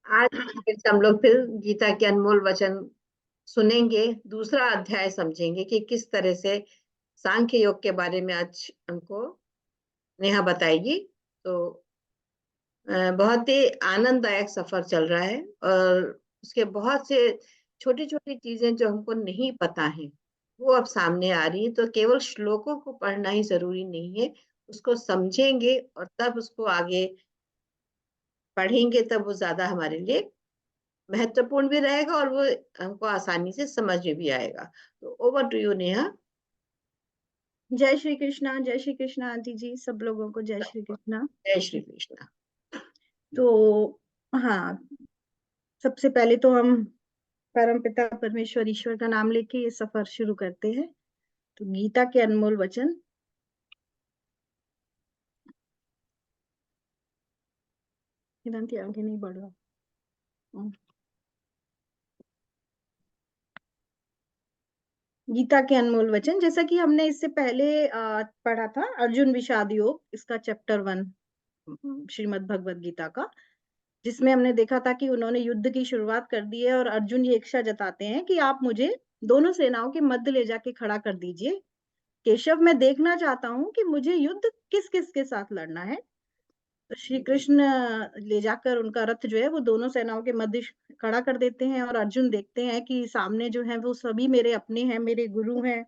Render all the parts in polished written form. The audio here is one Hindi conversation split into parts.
आज फिर से हम लोग फिर गीता के अनमोल वचन सुनेंगे, दूसरा अध्याय समझेंगे कि किस तरह से सांख्य योग के बारे में आज हमको नेहा बताएगी। तो बहुत ही आनंददायक सफर चल रहा है, और उसके बहुत से छोटी छोटी चीजें जो हमको नहीं पता है वो अब सामने आ रही है। तो केवल श्लोकों को पढ़ना ही जरूरी नहीं है, उसको समझेंगे और तब उसको आगे पढ़ेंगे, तब वो ज्यादा हमारे लिए महत्वपूर्ण भी रहेगा और वो हमको आसानी से समझ में भी आएगा। तो ओवर टू यू नेहा। जय श्री कृष्णा आंटी जी, सब लोगों को जय श्री कृष्णा। जय श्री कृष्ण। तो हाँ, सबसे पहले तो हम परम पिता परमेश्वर ईश्वर का नाम लेके ये सफर शुरू करते हैं। तो गीता के अनमोल वचन। आंटी आगे नहीं बढ़ रहा। गीता के अनमोल वचन, जैसा कि हमने इससे पहले पढ़ा था, अर्जुन विषाद योग, इसका चैप्टर 1 श्रीमद् भगवद गीता का, जिसमें हमने देखा था कि उन्होंने युद्ध की शुरुआत कर दी है और अर्जुन ये इच्छा जताते हैं कि आप मुझे दोनों सेनाओं के मध्य ले जाके खड़ा कर दीजिए। केशव, मैं देखना चाहता हूँ कि मुझे युद्ध किस किस के साथ लड़ना है। तो श्री कृष्ण ले जाकर उनका रथ जो है वो दोनों सेनाओं के मध्य खड़ा कर देते हैं, और अर्जुन देखते हैं कि सामने जो है वो सभी मेरे अपने हैं, मेरे गुरु हैं,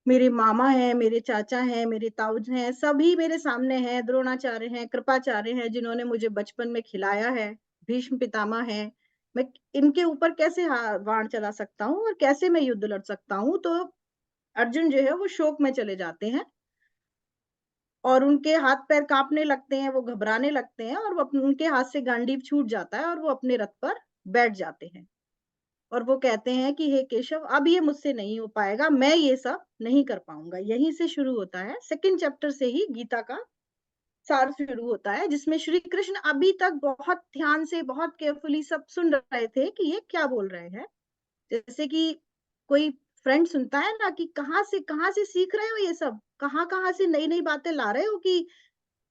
मेरे मामा हैं, मेरे चाचा हैं, मेरे ताऊज हैं, सभी मेरे सामने हैं। द्रोणाचार्य हैं, कृपाचार्य हैं, जिन्होंने मुझे बचपन में खिलाया है, भीष्म पितामह है। मैं इनके ऊपर कैसे बाण चला सकता हूँ और कैसे मैं युद्ध लड़ सकता हूँ। तो अर्जुन जो है वो शोक में चले जाते हैं और उनके हाथ पैर कांपने लगते हैं, वो घबराने लगते हैं, और वो उनके हाथ से गांडीव छूट जाता है और वो अपने रथ पर बैठ जाते हैं। और वो कहते हैं कि हे केशव, अब ये मुझसे नहीं हो पाएगा, मैं ये सब नहीं कर पाऊंगा। यहीं से शुरू होता है, सेकंड चैप्टर से ही गीता का सार शुरू होता है, जिसमें श्री कृष्ण अभी तक बहुत ध्यान से, बहुत केयरफुली सब सुन रहे थे कि ये क्या बोल रहे हैं। जैसे कि कोई फ्रेंड सुनता है ना कि कहाँ से सीख रहे हो ये सब, कहाँ कहाँ से नई नई बातें ला रहे हो कि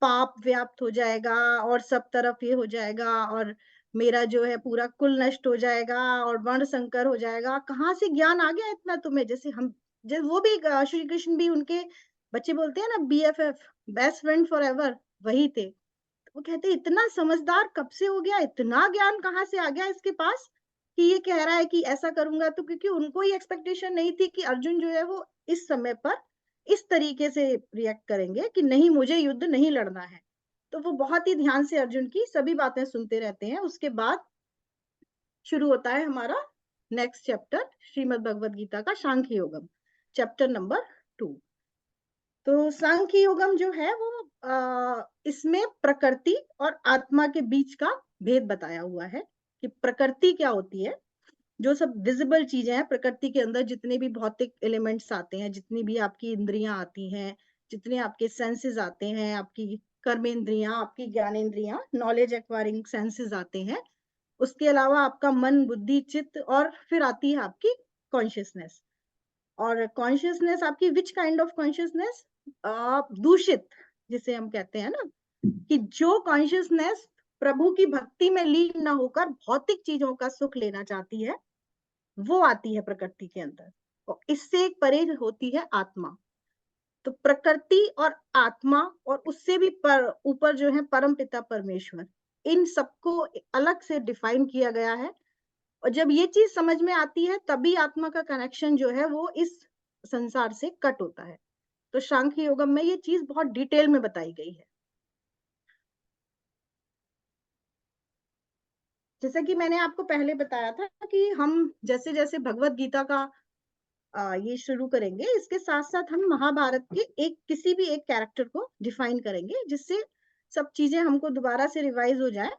पाप व्याप्त हो जाएगा और सब तरफ ये हो जाएगा और मेरा जो है पूरा कुल नष्ट हो जाएगा और वर्ण संकर हो जाएगा। कहाँ से ज्ञान आ गया इतना तुम्हें? जैसे हम, जैसे वो भी श्री कृष्ण भी उनके बच्चे बोलते हैं ना, BFF, best friend for ever, वही थे। वो कहते इतना समझदार कब से हो गया, इतना ज्ञान कहाँ से आ गया इसके पास कि ये कह रहा है कि ऐसा करूंगा। तो क्योंकि उनको ही एक्सपेक्टेशन नहीं थी कि अर्जुन जो है वो इस समय पर इस तरीके से रिएक्ट करेंगे कि नहीं, मुझे युद्ध नहीं लड़ना है। तो वो बहुत ही ध्यान से अर्जुन की सभी बातें सुनते रहते हैं। उसके बाद शुरू होता है हमारा नेक्स्ट चैप्टर, श्रीमद् भगवद गीता का सांख्य योगम, चैप्टर नंबर 2। तो सांख्य योगम जो है वो इसमें प्रकृति और आत्मा के बीच का भेद बताया हुआ है कि प्रकृति क्या होती है। जो सब विजिबल चीजें हैं प्रकृति के अंदर, जितने भी भौतिक एलिमेंट्स आते हैं, जितनी भी आपकी इंद्रियां आती हैं, जितने आपके सेंसेस आते हैं, आपकी कर्मेंद्रियां, आपकी ज्ञानेंद्रियां, नॉलेज एक्वायरिंग सेंसेस आते हैं, उसके अलावा आपका मन, बुद्धि, चित्त, और फिर आती है आपकी कॉन्शियसनेस। और कॉन्शियसनेस आपकी विच काइंड ऑफ कॉन्शियसनेस? दूषित, जिसे हम कहते हैं ना, कि जो कॉन्शियसनेस प्रभु की भक्ति में लीन न होकर भौतिक चीजों का सुख लेना चाहती है, वो आती है प्रकृति के अंदर। और इससे एक परे होती है आत्मा। तो प्रकृति और आत्मा और उससे भी ऊपर जो है परम पिता परमेश्वर, इन सबको अलग से डिफाइन किया गया है। और जब ये चीज समझ में आती है तभी आत्मा का कनेक्शन जो है वो इस संसार से कट होता है। तो सांख्य योगम में ये चीज बहुत डिटेल में बताई गई है। जैसे कि मैंने आपको पहले बताया था कि हम जैसे जैसे भगवत गीता का ये शुरू करेंगे, इसके साथ साथ हम महाभारत के एक किसी भी एक कैरेक्टर को डिफाइन करेंगे, जिससे सब चीजें हमको दोबारा से रिवाइज हो जाए।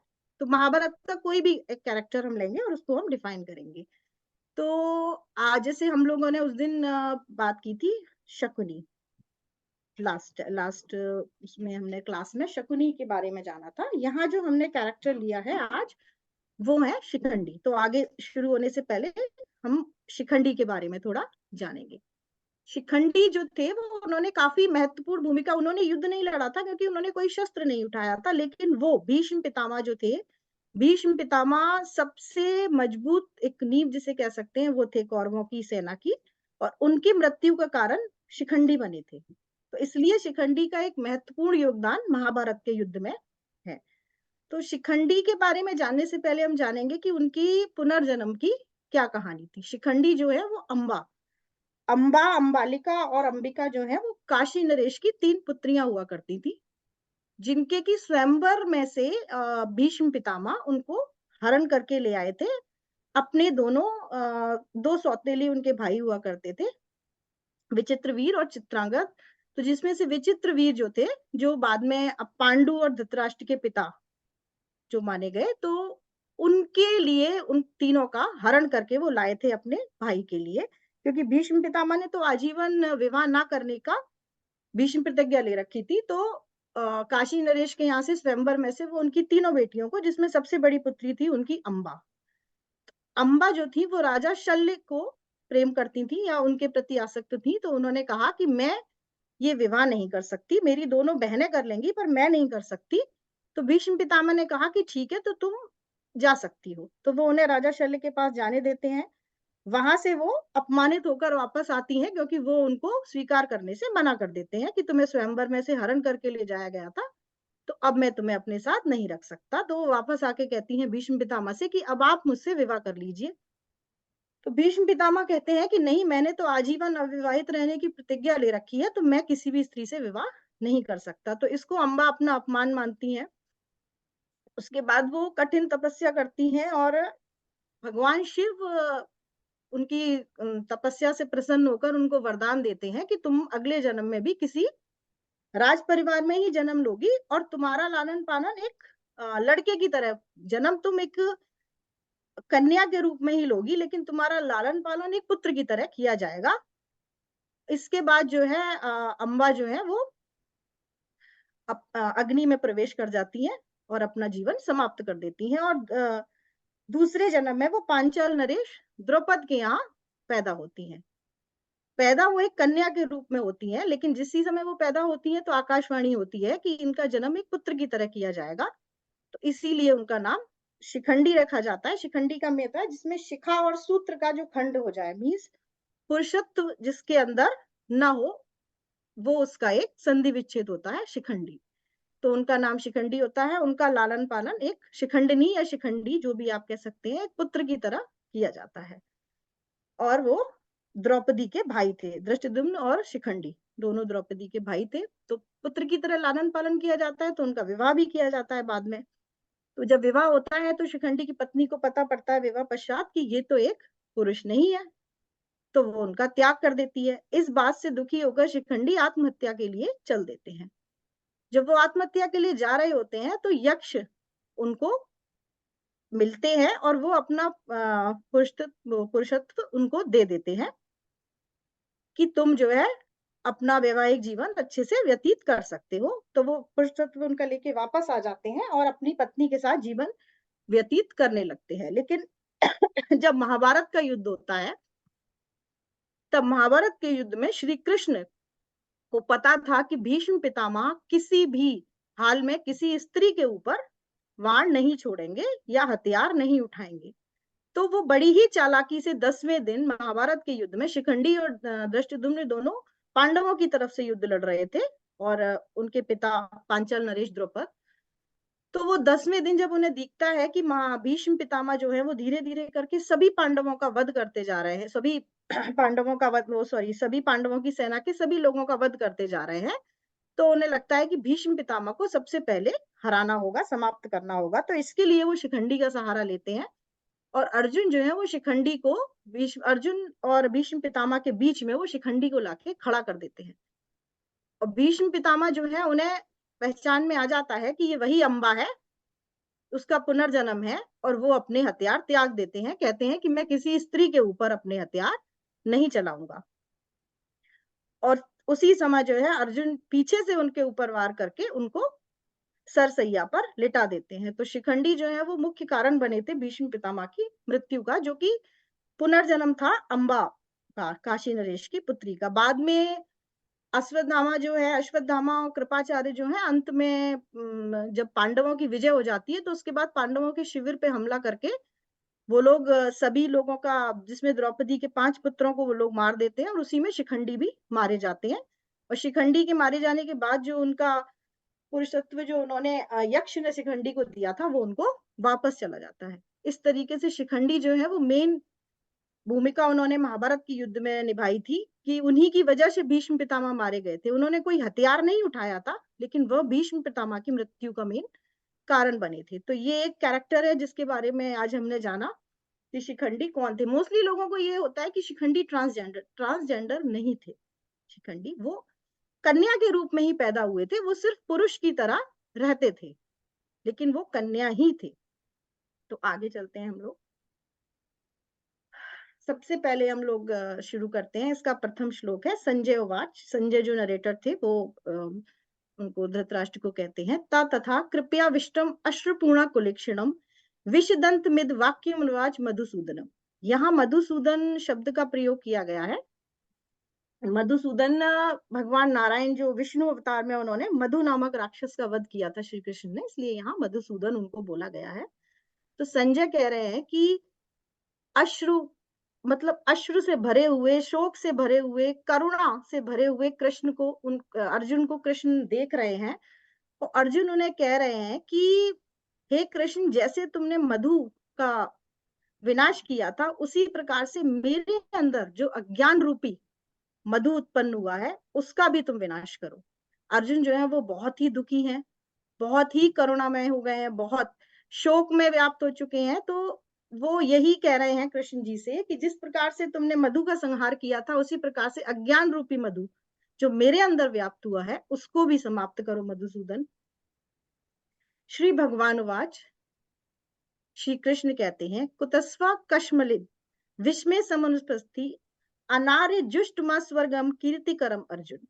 तो महाभारत का कोई भी एक कैरेक्टर हम लेंगे और उसको हम डिफाइन करेंगे। तो आज जैसे हम लोगों ने उस दिन बात की थी शकुनी, लास्ट लास्ट उसमें हमने क्लास में शकुनी के बारे में जाना था। यहाँ जो हमने कैरेक्टर लिया है आज, वो है शिखंडी। तो आगे शुरू होने से पहले हम शिखंडी के बारे में थोड़ा जानेंगे। शिखंडी जो थे वो, उन्होंने काफी महत्वपूर्ण भूमिका, उन्होंने युद्ध नहीं लड़ा था क्योंकि उन्होंने कोई शस्त्र नहीं उठाया था, लेकिन वो भीष्म पितामह जो थे भीष्म पितामह सबसे मजबूत एक नींव जिसे कह सकते हैं वो थे कौरवों की सेना की, और उनकी मृत्यु का कारण शिखंडी बने थे। तो इसलिए शिखंडी का एक महत्वपूर्ण योगदान महाभारत के युद्ध में है। तो शिखंडी के बारे में जानने से पहले हम जानेंगे कि उनकी पुनर्जन्म की क्या कहानी थी। शिखंडी जो है वो अंबालिका और अंबिका जो है वो काशी नरेश की 3 पुत्रियां हुआ करती थी, जिनके की स्वयंवर में से भीष्म पितामह उनको हरण करके ले आए थे। अपने दोनों 2 सौतेली उनके भाई हुआ करते थे, विचित्रवीर और चित्रांगद। तो जिसमें से विचित्रवीर जो थे, जो बाद में पांडु और धृतराष्ट्र के पिता जो माने गए, तो उनके लिए उन तीनों का हरण करके वो लाए थे अपने भाई के लिए, क्योंकि भीष्म पितामह ने तो आजीवन विवाह ना करने का भीष्म प्रतिज्ञा ले रखी थी। तो काशी नरेश के यहाँ से स्वयंवर में से वो उनकी तीनों बेटियों को, जिसमें सबसे बड़ी पुत्री थी उनकी अंबा जो थी वो राजा शल्य को प्रेम करती थी या उनके प्रति आसक्त थी। तो उन्होंने कहा कि मैं ये विवाह नहीं कर सकती, मेरी दोनों बहनें कर लेंगी पर मैं नहीं कर सकती। तो भीष्म पितामह ने कहा कि ठीक है, तो तुम जा सकती हो। तो वो उन्हें राजा शल्य के पास जाने देते हैं। वहां से वो अपमानित होकर वापस आती हैं, क्योंकि वो उनको स्वीकार करने से मना कर देते हैं कि तुम्हें स्वयंवर में से हरण करके ले जाया गया था, तो अब मैं तुम्हें अपने साथ नहीं रख सकता। तो वो वापस आके कहती हैं भीष्म पितामह से कि अब आप मुझसे विवाह कर लीजिए। तो भीष्म पितामह कहते हैं कि नहीं, मैंने तो आजीवन अविवाहित रहने की प्रतिज्ञा ले रखी है, तो मैं किसी भी स्त्री से विवाह नहीं कर सकता। तो इसको अंबा अपना अपमान मानती हैं। उसके बाद वो कठिन तपस्या करती हैं और भगवान शिव उनकी तपस्या से प्रसन्न होकर उनको वरदान देते हैं कि तुम अगले जन्म में भी किसी राज परिवार में ही जन्म लोगी, और तुम्हारा लालन पालन एक लड़के की तरह, जन्म तुम एक कन्या के रूप में ही लोगी, लेकिन तुम्हारा लालन पालन एक पुत्र की तरह किया जाएगा। इसके बाद जो है अंबा जो है वो अग्नि में प्रवेश कर जाती हैं और अपना जीवन समाप्त कर देती हैं, और दूसरे जन्म में वो पांचाल नरेश द्रौपद के यहाँ पैदा होती हैं। पैदा वो एक कन्या के रूप में होती हैं, लेकिन जिस समय वो पैदा होती हैं तो आकाशवाणी होती है कि इनका जन्म एक पुत्र की तरह किया जाएगा। तो इसीलिए उनका नाम शिखंडी रखा जाता है। शिखंडी का मतलब है जिसमें शिखा और सूत्र का जो खंड हो जाए, मीन्स पुरुषत्व जिसके अंदर न हो, वो उसका एक संधि विच्छेद होता है, शिखंडी। तो उनका नाम शिखंडी होता है। उनका लालन पालन एक शिखंडनी या शिखंडी जो भी आप कह सकते हैं, एक पुत्र की तरह किया जाता है। और वो द्रौपदी के भाई थे, धृष्टद्युम्न और शिखंडी दोनों द्रौपदी के भाई थे। तो पुत्र की तरह लालन पालन किया जाता है, तो उनका विवाह भी किया जाता है बाद में। तो जब विवाह होता है तो शिखंडी की पत्नी को पता पड़ता है विवाह पश्चात कि ये तो एक पुरुष नहीं है, तो वो उनका त्याग कर देती है। इस बात से दुखी होकर शिखंडी आत्महत्या के लिए चल देते हैं। जब वो आत्महत्या के लिए जा रहे होते हैं तो यक्ष उनको मिलते हैं और वो अपना पुरुषत्व उनको दे देते हैं कि तुम जो है अपना वैवाहिक जीवन अच्छे से व्यतीत कर सकते हो। तो वो पुरुषत्व उनका लेके वापस आ जाते हैं और अपनी पत्नी के साथ जीवन व्यतीत करने लगते हैं। लेकिन जब महाभारत का युद्ध होता है, तब महाभारत के युद्ध में श्री कृष्ण को पता था कि भीष्म पितामह किसी भी हाल में किसी स्त्री के ऊपर वाण नहीं छोड़ेंगे या हथियार नहीं उठाएंगे। तो वो बड़ी ही चालाकी से 10वें दिन महाभारत के युद्ध में शिखंडी और धृष्टद्युम्न दोनों पांडवों की तरफ से युद्ध लड़ रहे थे, और उनके पिता पांचाल नरेश द्रौपद। तो वो 10वें दिन जब उन्हें दिखता है कि भीष्म पितामह जो है वो धीरे धीरे करके सभी पांडवों का वध करते जा रहे हैं, सभी पांडवों का वध, सभी पांडवों की सेना के सभी लोगों का वध करते जा रहे हैं, तो उन्हें लगता है कि भीष्म पितामह को सबसे पहले हराना होगा, समाप्त करना होगा। तो इसके लिए वो शिखंडी का सहारा लेते हैं, और अर्जुन जो है वो शिखंडी को अर्जुन और भीष्म पितामह के बीच में वो शिखंडी को लाके खड़ा कर देते हैं। और भीष्म पितामह जो है उन्हें पहचान में आ जाता है कि ये वही अंबा है, उसका पुनर्जन्म है, और वो अपने हथियार त्याग देते हैं, कहते हैं कि मैं किसी स्त्री के ऊपर अपने हथियार नहीं चलाऊंगा। और उसी समय जो है अर्जुन पीछे से उनके ऊपर वार करके उनको सरसैया पर लिटा देते हैं। तो शिखंडी जो है वो मुख्य कारण बने थे भीष्म पितामह की मृत्यु का, जो कि पुनर्जन्म था अंबा का, काशी नरेश की पुत्री का। बाद में अश्वत्थामा जो है, अश्वत्थामा और कृपाचार्य जो है, अंत में जब पांडवों की विजय हो जाती है तो उसके बाद पांडवों के शिविर पे हमला करके वो लोग सभी लोगों का, जिसमें द्रौपदी के 5 पुत्रों को वो लोग मार देते हैं, और उसी में शिखंडी भी मारे जाते हैं। और शिखंडी के मारे जाने के बाद जो उनका पुरुषत्व जो उन्होंने यक्ष ने शिखंडी को दिया था, वो उनको वापस चला जाता है। इस तरीके से शिखंडी जो है वो मेन भूमिका उन्होंने महाभारत की युद्ध में निभाई थी, कि उन्हीं की वजह से भीष्म पितामह मारे गए थे। उन्होंने कोई हथियार नहीं उठाया था, लेकिन वह भीष्म पितामह की मृत्यु का मेन कारण बने थे। तो ये एक कैरेक्टर है जिसके बारे में आज हमने जाना कि शिखंडी कौन थे। मोस्टली लोगों को ये होता है कि शिखंडी ट्रांसजेंडर नहीं थे। शिखंडी वो कन्या के रूप में ही पैदा हुए थे, वो सिर्फ पुरुष की तरह रहते थे, लेकिन वो कन्या ही थे। तो आगे चलते हैं हम लोग। सबसे पहले हम लोग शुरू करते हैं। इसका प्रथम श्लोक है संजय उवाच। संजय जो नरेटर थे वो उनको धृतराष्ट्र को कहते हैं, ता तथा कृपया विष्टम अश्रुपूर्णा कुलिक्षणम विषदंत मिद वाक्यमुवाच मधुसूदनम। यहाँ मधुसूदन शब्द का प्रयोग किया गया है। मधुसूदन भगवान नारायण जो विष्णु अवतार में उन्होंने मधु नामक राक्षस का वध किया था श्री कृष्ण ने, इसलिए यहाँ मधुसूदन उनको बोला गया है। तो संजय कह रहे हैं कि अश्रु मतलब अश्रु से भरे हुए, शोक से भरे हुए, करुणा से भरे हुए कृष्ण को, उन अर्जुन को कृष्ण देख रहे हैं। तो अर्जुन उन्हें कह रहे हैं कि हे कृष्ण, जैसे तुमने मधु का विनाश किया था, उसी प्रकार से मेरे अंदर जो अज्ञान रूपी मधु उत्पन्न हुआ है उसका भी तुम विनाश करो। अर्जुन जो है वो बहुत ही दुखी हैं, बहुत ही करुणामय हो गए हैं, बहुत शोक में व्याप्त हो चुके हैं। तो वो यही कह रहे हैं कृष्ण जी से कि जिस प्रकार से तुमने मधु का संहार किया था, उसी प्रकार से अज्ञान रूपी मधु जो मेरे अंदर व्याप्त हुआ है उसको भी समाप्त करो मधुसूदन। श्री भगवान वाच। श्री कृष्ण कहते हैं, कुतस्वा कश्मलिद विस्मय समुपस्थि अनार्य जुष्टमा स्वर्गम कीर्तिकरम अर्जुन।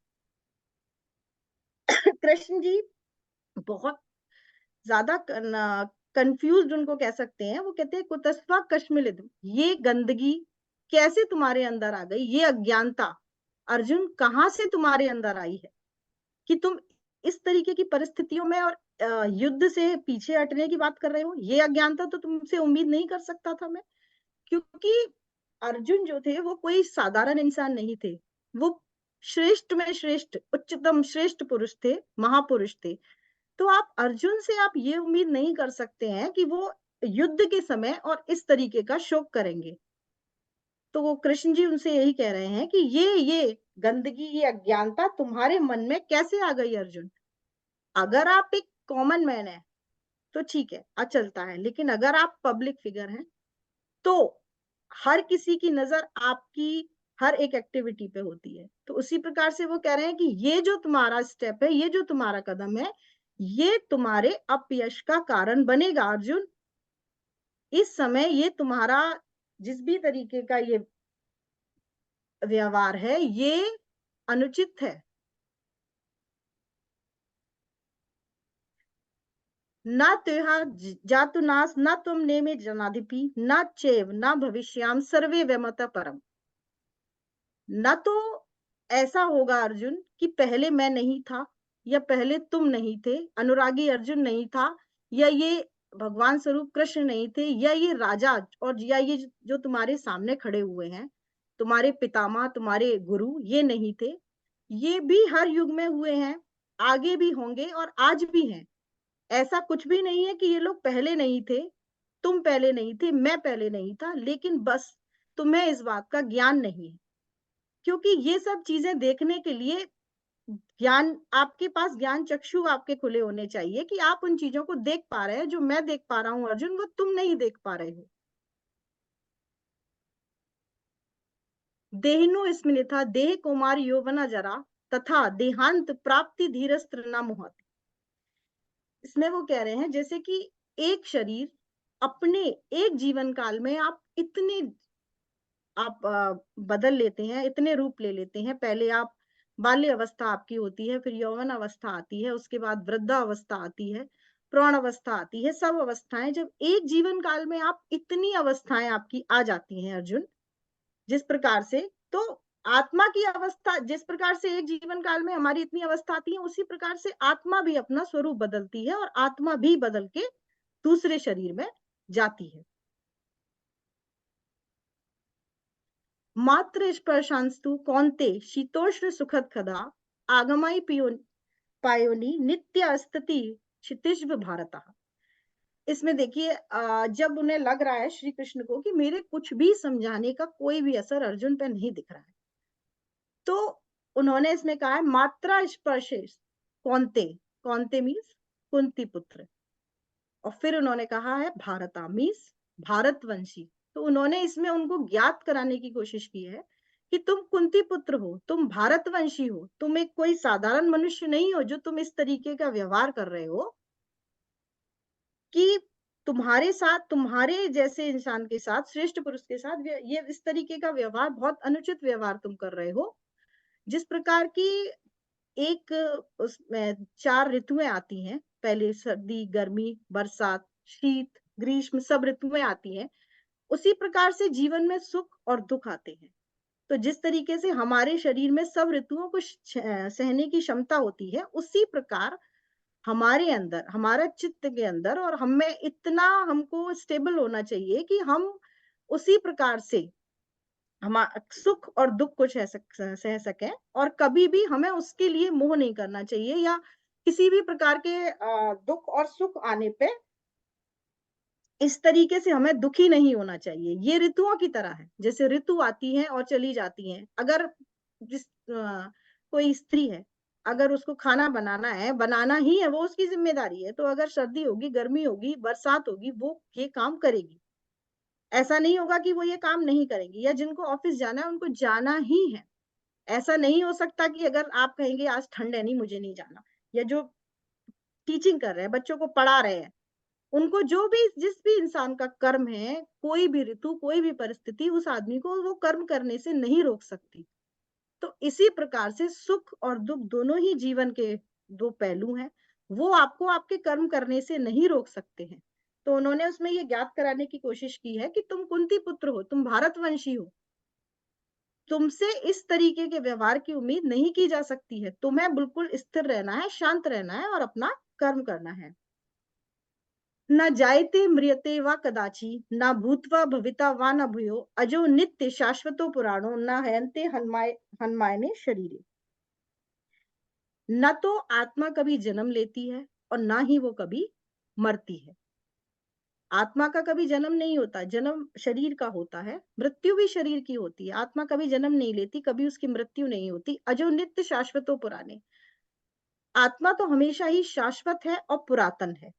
कृष्ण जी बहुत ज्यादा कंफ्यूज्ड उनको कह सकते हैं। वो कहते हैं, कुतस्वा कश्मलिद, ये गंदगी कैसे तुम्हारे अंदर आ गई, ये अज्ञानता अर्जुन कहाँ से तुम्हारे अंदर आई है कि तुम इस तरीके की परिस्थितियों में और युद्ध से पीछे हटने की बात कर रहे हो। ये अज्ञानता तो तुमसे उम्मीद नहीं कर सकता था मैं, क्योंकि अर्जुन जो थे वो कोई साधारण इंसान नहीं थे। वो श्रेष्ठ में श्रेष्ठ, उच्चतम श्रेष्ठ पुरुष थे, महापुरुष थे। तो आप अर्जुन से आप ये उम्मीद नहीं कर सकते हैं कि वो युद्ध के समय और इस तरीके का शोक करेंगे। तो वो कृष्ण जी उनसे यही कह रहे हैं कि ये गंदगी, ये अज्ञानता तुम्हारे मन में कैसे आ गई अर्जुन। अगर आप एक कॉमन मैन है तो ठीक है, चलता है, लेकिन अगर आप पब्लिक फिगर हैं तो हर किसी की नजर आपकी हर एक एक्टिविटी पे होती है। तो उसी प्रकार से वो कह रहे हैं कि ये जो तुम्हारा स्टेप है, ये जो तुम्हारा कदम है, ये तुम्हारे अपयश का कारण बनेगा अर्जुन। इस समय ये तुम्हारा जिस भी तरीके का ये व्यवहार है, ये अनुचित है। न त्वहा जातुनास न तुम नेमे जनाधिपि न चैव न भविष्याम सर्वे व्यमत परम। न तो ऐसा होगा अर्जुन कि पहले मैं नहीं था, या पहले तुम नहीं थे, अनुरागी अर्जुन नहीं था, या ये भगवान स्वरूप कृष्ण नहीं थे, या ये राजा और या ये जो तुम्हारे सामने खड़े हुए हैं, तुम्हारे पितामह, तुम्हारे गुरु, ये नहीं थे। ये भी हर युग में हुए हैं, आगे भी होंगे और आज भी हैं। ऐसा कुछ भी नहीं है कि ये लोग पहले नहीं थे, तुम पहले नहीं थे, मैं पहले नहीं था, लेकिन बस तुम्हें इस बात का ज्ञान नहीं है। क्योंकि ये सब चीजें देखने के लिए ज्ञान, आपके पास ज्ञान चक्षु आपके खुले होने चाहिए कि आप उन चीजों को देख पा रहे हैं। जो मैं देख पा रहा हूं अर्जुन, वो तुम नहीं देख पा रहे हो। देहिनो स्मृता देह कुमार यौवना जरा तथा देहांत प्राप्ति धीरस्त्र न मुहाति। इसमें वो कह रहे हैं जैसे कि एक शरीर अपने एक जीवन काल में आप बदल लेते हैं, इतने रूप ले लेते हैं। पहले आप बाल्य अवस्था आपकी होती है, फिर यौवन अवस्था आती है, उसके बाद वृद्धा अवस्था आती है, प्रौढ़ अवस्था आती है। सब अवस्थाएं जब एक जीवन काल में आप इतनी अवस्थाएं आपकी आ जाती हैं अर्जुन, जिस प्रकार से, तो आत्मा की अवस्था, जिस प्रकार से एक जीवन काल में हमारी इतनी अवस्था आती है, उसी प्रकार से आत्मा भी अपना स्वरूप बदलती है और आत्मा भी बदल के दूसरे शरीर में जाती है। मात्र स्पर्शांस्तु कौन्ते शीतोष्ण सुखद खदा आगमाई पायोनी नित्य स्थिति क्षितिज भारत। इसमें देखिए, जब उन्हें लग रहा है श्री कृष्ण को कि मेरे कुछ भी समझाने का कोई भी असर अर्जुन पे नहीं दिख रहा है, तो उन्होंने इसमें कहा है मात्रा स्पर्शे कौन्ते, कौन्ते मीन्स कुंती पुत्र, और फिर उन्होंने कहा है भारता मीन्स भारतवंशी। तो उन्होंने इसमें उनको ज्ञात कराने की कोशिश की है कि तुम कुंती पुत्र हो, तुम भारतवंशी हो, तुम एक कोई साधारण मनुष्य नहीं हो जो तुम इस तरीके का व्यवहार कर रहे हो, कि तुम्हारे साथ, तुम्हारे जैसे इंसान के साथ, श्रेष्ठ पुरुष के साथ ये इस तरीके का व्यवहार बहुत अनुचित व्यवहार तुम कर रहे हो। जिस प्रकार की एक उसमें 4 ऋतुएं आती हैं, पहले सर्दी, गर्मी, बरसात, शीत, ग्रीष्म, सब ऋतुएं आती हैं, उसी प्रकार से जीवन में सुख और दुख आते हैं। तो जिस तरीके से हमारे शरीर में सब ऋतुओं को सहने की क्षमता होती है, उसी प्रकार हमारे अंदर, हमारा चित्त के अंदर और हमें इतना हमको स्टेबल होना चाहिए कि हम उसी प्रकार से हम सुख और दुख को सह सकें, और कभी भी हमें उसके लिए मोह नहीं करना चाहिए, या किसी भी प्रकार के दुख और सुख आने पे इस तरीके से हमें दुखी नहीं होना चाहिए। ये ऋतुओं की तरह है, जैसे ऋतु आती है और चली जाती हैं। अगर कोई स्त्री है, अगर उसको खाना बनाना है, बनाना ही है, वो उसकी जिम्मेदारी है, तो अगर सर्दी होगी, गर्मी होगी, बरसात होगी, वो ये काम करेगी। ऐसा नहीं होगा कि वो ये काम नहीं करेंगी। या जिनको ऑफिस जाना है, उनको जाना ही है। ऐसा नहीं हो सकता कि अगर आप कहेंगे आज ठंड है, नहीं मुझे नहीं जाना, या जो टीचिंग कर रहे हैं, बच्चों को पढ़ा रहे हैं, उनको जो भी, जिस भी इंसान का कर्म है, कोई भी ऋतु, कोई भी परिस्थिति उस आदमी को वो कर्म करने से नहीं रोक सकती। तो इसी प्रकार से सुख और दुख दोनों ही जीवन के 2 पहलू हैं। वो आपको आपके कर्म करने से नहीं रोक सकते हैं। तो उन्होंने उसमें ये ज्ञात कराने की कोशिश की है कि तुम कुंती पुत्र हो, तुम भारतवंशी हो, तुमसे इस तरीके के व्यवहार की उम्मीद नहीं की जा सकती है। तुम्हें बिल्कुल स्थिर रहना है, शांत रहना है और अपना कर्म करना है। न जायते म्रियते वा कदाचि, न भूत्वा भविता वा न भूयो, अजो नित्य शाश्वतो पुराणो, न हयन्ते हन्मायने शरीरे। न तो आत्मा कभी जन्म लेती है और ना ही वो कभी मरती है। आत्मा का कभी जन्म नहीं होता, जन्म शरीर का होता है, मृत्यु भी शरीर की होती है। आत्मा कभी जन्म नहीं लेती, कभी उसकी मृत्यु नहीं होती। अजो नित्य शाश्वतो पुराणे, आत्मा तो हमेशा ही शाश्वत है और पुरातन है।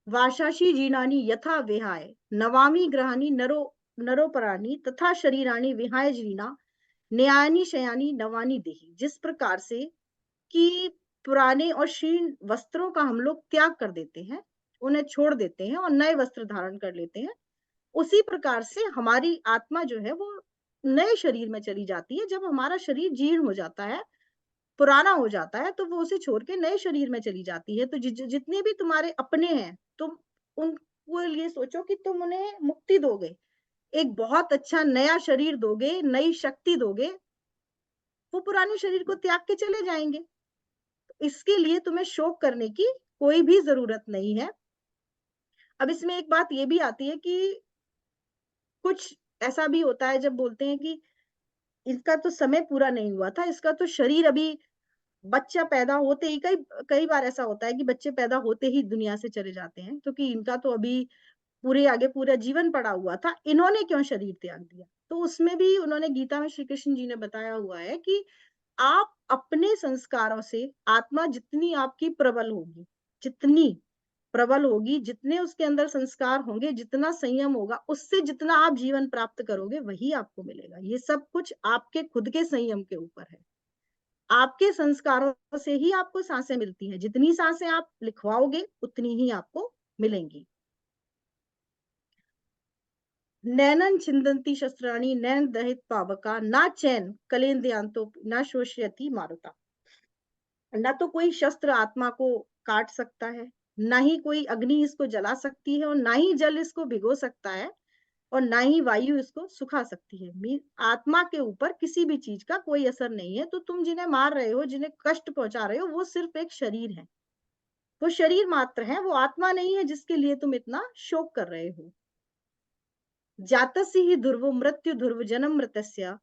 वाशाशी जीर्णानि यथा विहाय, नवामि ग्रहाणि नरोपराणि तथा शरीराणि विहाय जीर्णा, न्यायानि शयानि नवानि देहि। जिस प्रकार से कि पुराने और शीर्ण वस्त्रों का हम लोग त्याग कर देते हैं, उन्हें छोड़ देते हैं और नए वस्त्र धारण कर लेते हैं, उसी प्रकार से हमारी आत्मा जो है वो नए शरीर में चली जाती है। जब हमारा शरीर जीर्ण हो जाता है, पुराना हो जाता है, तो वो उसे छोड़ के नए शरीर में चली जाती है। तो जितने भी तुम्हारे अपने हैं, तुम उनको लिए सोचो कि तुम उन्हें मुक्ति दोगे, एक बहुत अच्छा नया शरीर दोगे, नई शक्ति दोगे, वो पुराने शरीर को त्याग के चले जाएंगे। इसके लिए तुम्हें शोक करने की कोई भी जरूरत नहीं है। अब इसमें एक बात ये भी आती है कि कुछ ऐसा भी होता है जब बोलते हैं कि इसका तो समय पूरा नहीं हुआ था, इसका तो शरीर अभी, बच्चा पैदा होते ही, कई कई बार ऐसा होता है कि बच्चे पैदा होते ही दुनिया से चले जाते हैं, क्योंकि इनका तो अभी पूरे आगे पूरा जीवन पड़ा हुआ था, इन्होंने क्यों शरीर त्याग दिया। तो उसमें भी उन्होंने गीता में श्री कृष्ण जी ने बताया हुआ है कि आप अपने संस्कारों से, आत्मा जितनी आपकी प्रबल होगी, जितनी प्रबल होगी, जितने उसके अंदर संस्कार होंगे, जितना संयम होगा, उससे जितना आप जीवन प्राप्त करोगे वही आपको मिलेगा। ये सब कुछ आपके खुद के संयम के ऊपर है। आपके संस्कारों से ही आपको सांसें मिलती हैं। जितनी सांसें आप लिखवाओगे उतनी ही आपको मिलेंगी। नैनन छिन्दन्ति शस्त्राणि नैन दहित पावका, ना चैन कलेन्द्रियांतो न शोषयति मारुता। न तो कोई शस्त्र आत्मा को काट सकता है, ना ही कोई अग्नि इसको जला सकती है, और ना ही जल इसको भिगो सकता है। और ना ही वायु इसको सुखा सकती है। आत्मा के ऊपर किसी भी चीज का कोई असर नहीं है। तो तुम जिन्हें मार रहे हो, जिन्हें कष्ट पहुंचा रहे हो, वो सिर्फ एक शरीर है, वो शरीर मात्र है, वो आत्मा नहीं है जिसके लिए तुम इतना शोक कर रहे हो। जातस्य ही ध्रुवो मृत्यु ध्रुव जन्म मृतस्य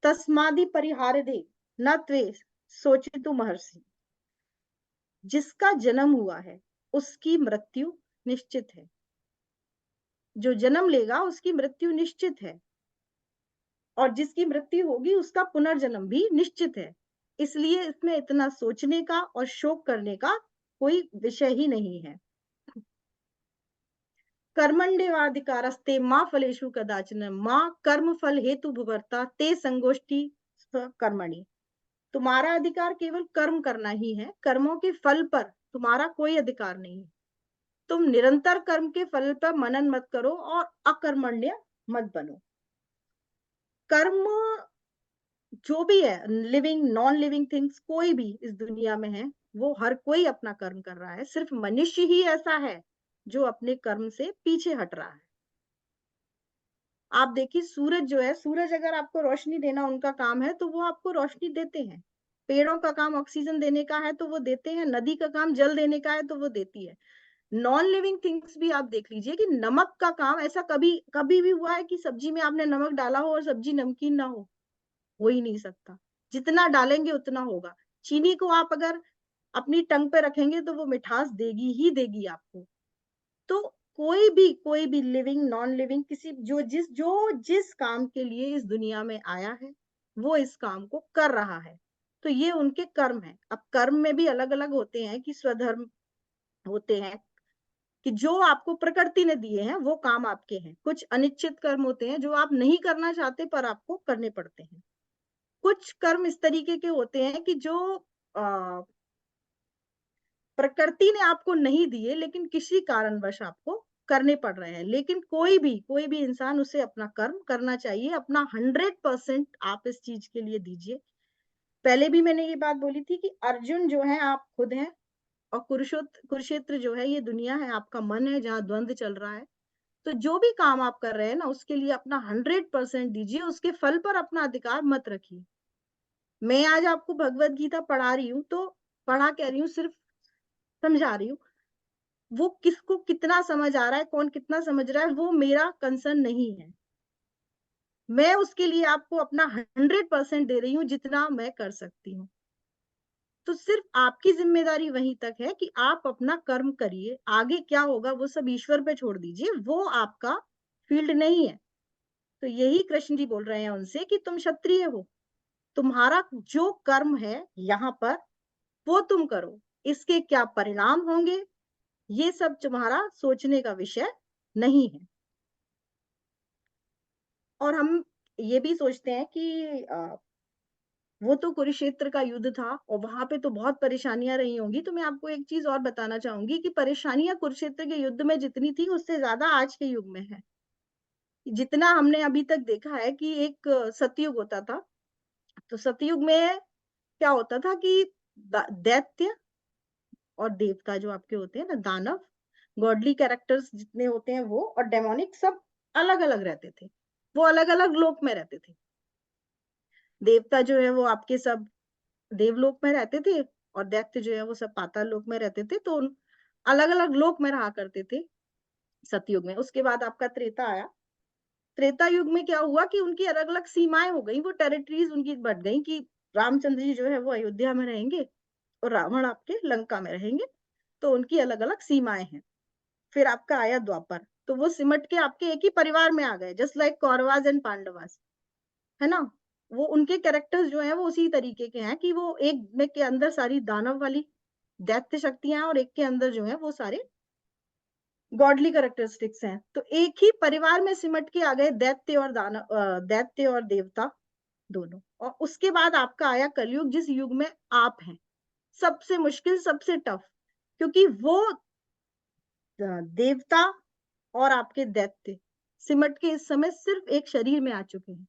तस्मादि परिहारदे न त्वे सोचितु महर्षि। जिसका जन्म हुआ है उसकी मृत्यु निश्चित है, जो जन्म लेगा उसकी मृत्यु निश्चित है, और जिसकी मृत्यु होगी उसका पुनर्जन्म भी निश्चित है। इसलिए इसमें इतना सोचने का और शोक करने का कोई विषय ही नहीं है। कर्मण्येवाधिकारस्ते मां फलेषु कदाचन मां कर्म फल हेतु भुवर्ता ते संगोष्ठी कर्मणि। तुम्हारा अधिकार केवल कर्म करना ही है, कर्मों के फल पर तुम्हारा कोई अधिकार नहीं है। तुम निरंतर कर्म के फल पर मनन मत करो और अकर्मण्य मत बनो। कर्म जो भी है, लिविंग नॉन लिविंग थिंग्स कोई भी इस दुनिया में है, वो हर कोई अपना कर्म कर रहा है। सिर्फ मनुष्य ही ऐसा है जो अपने कर्म से पीछे हट रहा है। आप देखिए सूरज जो है, सूरज अगर आपको रोशनी देना उनका काम है तो वो आपको रोशनी देते हैं। पेड़ों का काम ऑक्सीजन देने का है तो वो देते हैं। नदी का काम जल देने का है तो वो देती है। नॉन लिविंग थिंग्स भी आप देख लीजिए कि नमक का काम, ऐसा कभी कभी भी हुआ है कि सब्जी में आपने नमक डाला हो और सब्जी नमकीन ना हो ही नहीं सकता। जितना डालेंगे उतना होगा। चीनी को आप अगर अपनी टंग पे रखेंगे तो वो मिठास देगी ही देगी आपको। तो कोई भी लिविंग नॉन लिविंग किसी जो जिस काम के लिए इस दुनिया में आया है वो इस काम को कर रहा है। तो ये उनके कर्म है। अब कर्म में भी अलग अलग होते हैं कि स्वधर्म होते हैं कि जो आपको प्रकृति ने दिए हैं वो काम आपके हैं। कुछ अनिश्चित कर्म होते हैं जो आप नहीं करना चाहते पर आपको करने पड़ते हैं। कुछ कर्म इस तरीके के होते हैं कि जो प्रकृति ने आपको नहीं दिए लेकिन किसी कारणवश आपको करने पड़ रहे हैं। लेकिन कोई भी इंसान उसे अपना कर्म करना चाहिए। अपना 100% आप इस चीज के लिए दीजिए। पहले भी मैंने ये बात बोली थी कि अर्जुन जो है आप खुद हैं, और कुरुक्षेत्र जो है ये दुनिया है, आपका मन है जहाँ द्वंद्व चल रहा है। तो जो भी काम आप कर रहे हैं ना उसके लिए अपना 100% दीजिए। उसके फल पर अपना अधिकार मत रखिए। मैं आज आपको भगवत गीता पढ़ा रही हूँ तो पढ़ा कह रही हूँ, सिर्फ समझा रही हूँ। वो किसको कितना समझ आ रहा है, कौन कितना समझ रहा है, वो मेरा कंसर्न नहीं है। मैं उसके लिए आपको अपना 100% दे रही हूँ जितना मैं कर सकती हूँ। तो सिर्फ आपकी जिम्मेदारी वहीं तक है कि आप अपना कर्म करिए। आगे क्या होगा वो सब ईश्वर पे छोड़ दीजिए, वो आपका फील्ड नहीं है। तो यही कृष्ण जी बोल रहे हैं उनसे कि तुम क्षत्रिय हो, तुम्हारा जो कर्म है यहाँ पर वो तुम करो। इसके क्या परिणाम होंगे ये सब तुम्हारा सोचने का विषय नहीं है। और हम ये भी सोचते हैं कि वो तो कुरुक्षेत्र का युद्ध था और वहां पे तो बहुत परेशानियां रही होंगी। तो मैं आपको एक चीज और बताना चाहूंगी कि परेशानियां कुरुक्षेत्र के युद्ध में जितनी थी उससे ज्यादा आज के युग में है। जितना हमने अभी तक देखा है कि एक सतयुग होता था, तो सतयुग में क्या होता था कि दैत्य और देवता जो आपके होते हैं ना, दानव, गॉडली कैरेक्टर्स जितने होते हैं वो, और डेमोनिक, सब अलग अलग रहते थे। वो अलग अलग लोक में रहते थे। देवता जो है वो आपके सब देवलोक में रहते थे, और दैत्य जो है वो सब पाताल लोक में रहते थे। तो अलग अलग लोक में रहा करते थे सतयुग में। उसके बाद आपका त्रेता आया। त्रेता युग में क्या हुआ कि उनकी अलग अलग सीमाएं हो गई, वो टेरिटरीज उनकी बढ़ गई कि रामचंद्र जी जो है वो अयोध्या में रहेंगे और रावण आपके लंका में रहेंगे। तो उनकी अलग अलग सीमाएं हैं। फिर आपका आया द्वापर, तो वो सिमट के आपके एक ही परिवार में आ गए, just like Kauravas and Pandavas, है ना। वो उनके कैरेक्टर्स जो हैं वो उसी तरीके के हैं कि वो एक में के अंदर सारी दानव वाली दैत्य शक्तियां हैं और एक के अंदर जो है वो सारे गॉडली कैरेक्टरिस्टिक्स हैं। तो एक ही परिवार में सिमट के आ गए दैत्य और दानव, दैत्य और देवता दोनों। और उसके बाद आपका आया कलयुग, जिस युग में आप हैं। सबसे मुश्किल, सबसे टफ, क्योंकि वो देवता और आपके दैत्य सिमट के इस समय सिर्फ एक शरीर में आ चुके हैं।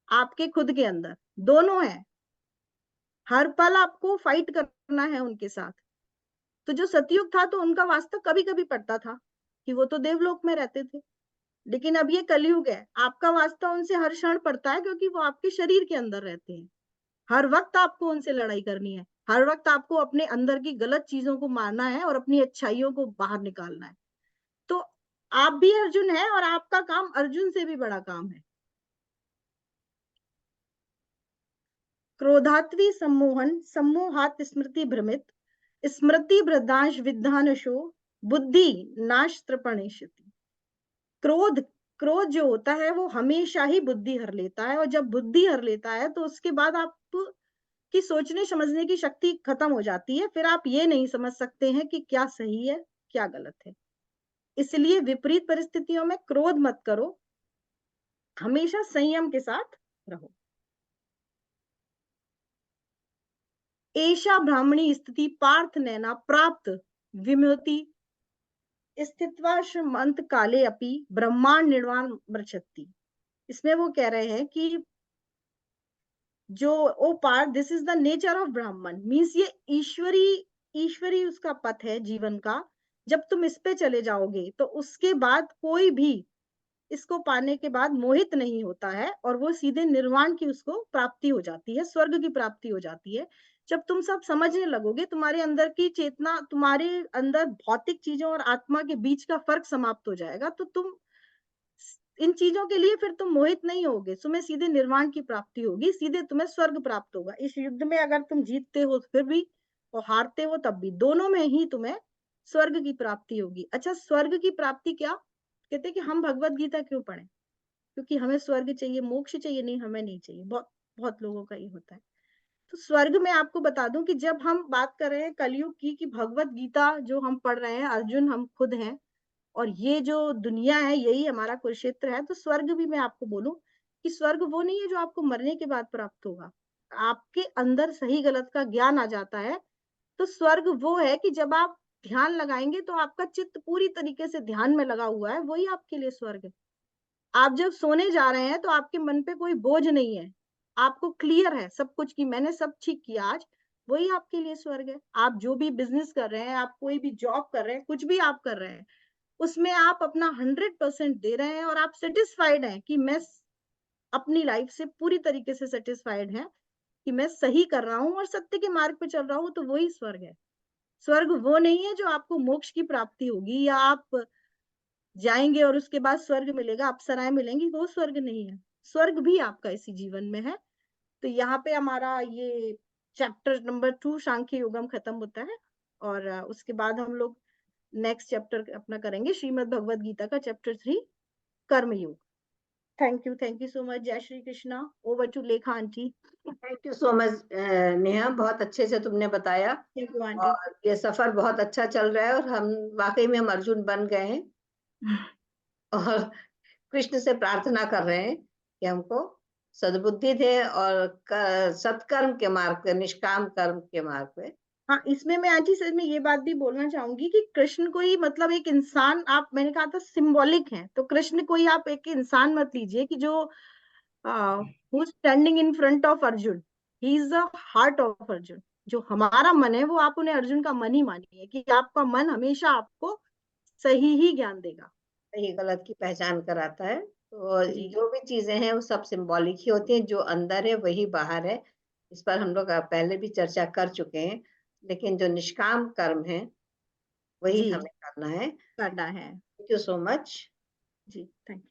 आपके खुद के अंदर दोनों हैं। हर पल आपको फाइट करना है उनके साथ। तो जो सतयुग था तो उनका वास्तव कभी कभी पड़ता था कि वो तो देवलोक में रहते थे, लेकिन अब ये कलयुग है, आपका वास्ता उनसे हर क्षण पड़ता है, क्योंकि वो आपके शरीर के अंदर रहते हैं। हर वक्त आपको उनसे लड़ाई करनी है, हर वक्त आपको अपने अंदर की गलत चीजों को मारना है और अपनी अच्छाइयों को बाहर निकालना है। तो आप भी अर्जुन है और आपका काम अर्जुन से भी बड़ा काम है। क्रोधात्वी सम्मोहन सम्मोहात स्मृति भ्रमित स्मृति भ्रदांश विद्धानशो बुद्धि नाश तृपणेशति। क्रोध क्रोध जो होता है वो हमेशा ही बुद्धि हर लेता है, और जब बुद्धि हर लेता है तो उसके बाद आप की सोचने समझने की शक्ति खत्म हो जाती है। फिर आप ये नहीं समझ सकते हैं कि क्या सही है क्या गलत है। इसलिए विपरीत परिस्थितियों में क्रोध मत करो, हमेशा संयम के साथ रहो। एषा ब्राह्मणी स्थिति पार्थ नैना प्राप्त विमुति स्थित्वा श्रमंत काले अपि ब्रह्मांड निर्वाण मृच्छति। इसमें वो कह रहे हैं कि जो O Partha, this is the nature of Brahman, means ये ईश्वरी उसका पथ है जीवन का। जब तुम इस पे चले जाओगे तो उसके बाद कोई भी इसको पाने के बाद मोहित नहीं होता है, और वो सीधे निर्वाण की उसको प्राप्ति हो जाती है, स्वर्ग की प्राप्ति हो जाती है। जब तुम सब समझने लगोगे, तुम्हारे अंदर की चेतना, तुम्हारे अंदर भौतिक चीजों और आत्मा के बीच का फर्क समाप्त हो जाएगा, तो तुम इन चीजों के लिए फिर तुम मोहित नहीं होगे, तुम्हें सीधे निर्वाण की प्राप्ति होगी, सीधे तुम्हें स्वर्ग प्राप्त होगा। इस युद्ध में अगर तुम जीतते हो फिर भी और हारते हो तब भी, दोनों में ही तुम्हें स्वर्ग की प्राप्ति होगी। अच्छा, स्वर्ग की प्राप्ति क्या कहते हैं कि हम भगवत गीता क्यों पढ़ें? क्योंकि हमें स्वर्ग चाहिए, मोक्ष चाहिए? नहीं, हमें नहीं चाहिए। बहुत बहुत लोगों का ये होता है। तो स्वर्ग में आपको बता दूं कि जब हम बात कर रहे हैं कलयुग की, कि भगवत गीता जो हम पढ़ रहे हैं, अर्जुन हम खुद हैं, और ये जो दुनिया है यही हमारा कुरुक्षेत्र है। तो स्वर्ग भी मैं आपको बोलूं कि स्वर्ग वो नहीं है जो आपको मरने के बाद प्राप्त होगा। आपके अंदर सही गलत का ज्ञान आ जाता है। तो स्वर्ग वो है कि जब आप ध्यान लगाएंगे तो आपका चित्त पूरी तरीके से ध्यान में लगा हुआ है, वही आपके लिए स्वर्ग है। आप जब सोने जा रहे हैं तो आपके मन पे कोई बोझ नहीं है, आपको क्लियर है सब कुछ कि मैंने सब ठीक किया आज, वही आपके लिए स्वर्ग है। आप जो भी बिजनेस कर रहे हैं, आप कोई भी जॉब कर रहे हैं, कुछ भी आप कर रहे हैं, उसमें आप अपना 100% दे रहे हैं और आप सेटिस्फाइड हैं कि मैं अपनी लाइफ से पूरी तरीके से सेटिस्फाइड है कि मैं सही कर रहा हूँ और सत्य के मार्ग पे चल रहा हूँ, तो वही स्वर्ग है। स्वर्ग वो नहीं है जो आपको मोक्ष की प्राप्ति होगी, या आप जाएंगे और उसके बाद स्वर्ग मिलेगा, अप्सराएं मिलेंगी, वो स्वर्ग नहीं है। स्वर्ग भी आपका इसी जीवन में है। तो यहाँ पे हमारा ये चैप्टर नंबर 2 सांख्य योगम खत्म होता है, और उसके बाद हम लोग नेक्स्ट चैप्टर अपना करेंगे श्रीमद् भगवद गीता का चैप्टर 3 कर्म योग। Thank you so much. जय श्री कृष्णा। ओवर टू लेखा aunty. Thank you so much Neha, बहुत अच्छे से तुमने बताया। Thank you aunty. और ये सफर बहुत अच्छा चल रहा है, और हम वाकई में हम अर्जुन बन गए हैं, और कृष्ण से प्रार्थना कर रहे हैं कि हमको सद्बुद्धि दे और सत्कर्म के मार्ग पे, निष्काम कर्म के मार्ग पे। हाँ, इसमें मैं आंटी सर में ये बात भी बोलना चाहूंगी कि कृष्ण कोई मतलब एक इंसान, आप मैंने कहा था सिंबॉलिक है, तो कृष्ण कोई आप एक इंसान मत लीजिए कि जो who standing in front of Arjun, he is the heart of Arjun. जो हमारा मन है वो आप उन्हें अर्जुन का मन ही मानिए, कि आपका मन हमेशा आपको सही ही ज्ञान देगा। सही गलत की पहचान कराता है। तो जी जो भी चीजें हैं वो सब सिंबॉलिक ही होती हैं, जो अंदर है वही बाहर है। इस पर हम लोग पहले भी चर्चा कर चुके हैं, लेकिन जो निष्काम कर्म है वही जी हमें करना है। करना है। Thank you so much. जी थैंक यू।